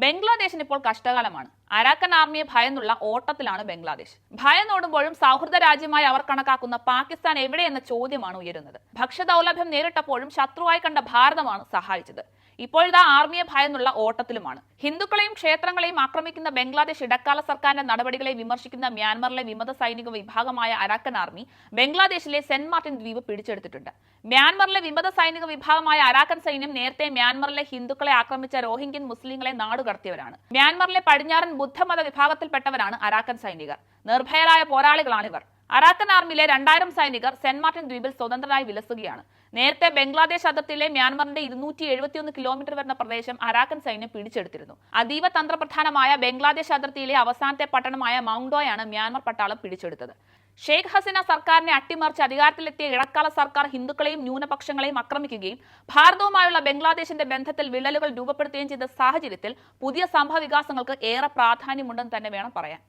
ബംഗ്ലാദേശിന് ഇപ്പോൾ കഷ്ടകാലമാണ്. അരാക്കൻ ആർമിയെ ഭയന്നുള്ള ഓട്ടത്തിലാണ് ബംഗ്ലാദേശ്. ഭയന്നോടുമ്പോഴും സൗഹൃദ രാജ്യമായി അവർ കണക്കാക്കുന്ന പാകിസ്ഥാൻ എവിടെയെന്ന ചോദ്യമാണ് ഉയരുന്നത്. ഭക്ഷ്യദൗർലഭ്യം നേരിട്ടപ്പോഴും ശത്രുവായി കണ്ട ഭാരതമാണ് സഹായിച്ചത്. ഇപ്പോഴിതാ ആർമിയെ ഭയന്നുള്ള ഓട്ടത്തിലുമാണ്. ഹിന്ദുക്കളെയും ക്ഷേത്രങ്ങളെയും ആക്രമിക്കുന്ന ബംഗ്ലാദേശ് ഇടക്കാല സർക്കാരിന്റെ നടപടികളെ വിമർശിക്കുന്ന മ്യാൻമറിലെ വിമത സൈനിക വിഭാഗമായ അരാക്കൻ ആർമി ബംഗ്ലാദേശിലെ സെന്റ് മാർട്ടിൻ ദ്വീപ് പിടിച്ചെടുത്തിട്ടുണ്ട്. മ്യാൻമറിലെ വിമത സൈനിക വിഭാഗമായ അരാക്കൻ സൈന്യം നേരത്തെ മ്യാൻമറിലെ ഹിന്ദുക്കളെ ആക്രമിച്ച റോഹിംഗ്യൻ മുസ്ലിങ്ങളെ നാടുകടത്തിയവരാണ്. മ്യാൻമറിലെ പടിഞ്ഞാറൻ ബുദ്ധമത വിഭാഗത്തിൽപ്പെട്ടവരാണ് അരാക്കൻ സൈനികർ. നിർഭയരായ പോരാളികളാണിവർ. അരാക്കൻ ആർമിയിലെ 2000 സൈനികർ സെന്റ് മാർട്ടിൻ ദ്വീപിൽ സ്വതന്ത്രരായി വിലസുകയാണ്. നേരത്തെ ബംഗ്ലാദേശ് അതിർത്തിയിലെ മ്യാൻമറിന്റെ 271 കിലോമീറ്റർ വരുന്ന പ്രദേശം അരാക്കൻ സൈന്യം പിടിച്ചെടുത്തിരുന്നു. അതീവ തന്ത്രപ്രധാനമായ ബംഗ്ലാദേശ് അതിർത്തിയിലെ അവസാനത്തെ പട്ടണമായ മൗണ്ടോയാണ് മ്യാൻമർ പട്ടാളം പിടിച്ചെടുത്തത്. ഷെയ്ഖ് ഹസീന സർക്കാരിനെ അട്ടിമറിച്ച് അധികാരത്തിലെത്തിയ ഇടക്കാല സർക്കാർ ഹിന്ദുക്കളെയും ന്യൂനപക്ഷങ്ങളെയും ആക്രമിക്കുകയും ഭാരതവുമായുള്ള ബംഗ്ലാദേശിന്റെ ബന്ധത്തിൽ വിള്ളലുകൾ രൂപപ്പെടുത്തുകയും ചെയ്ത സാഹചര്യത്തിൽ പുതിയ സംഭവ വികാസങ്ങൾക്ക് ഏറെ പ്രാധാന്യമുണ്ടെന്ന് തന്നെ വേണം പറയാൻ.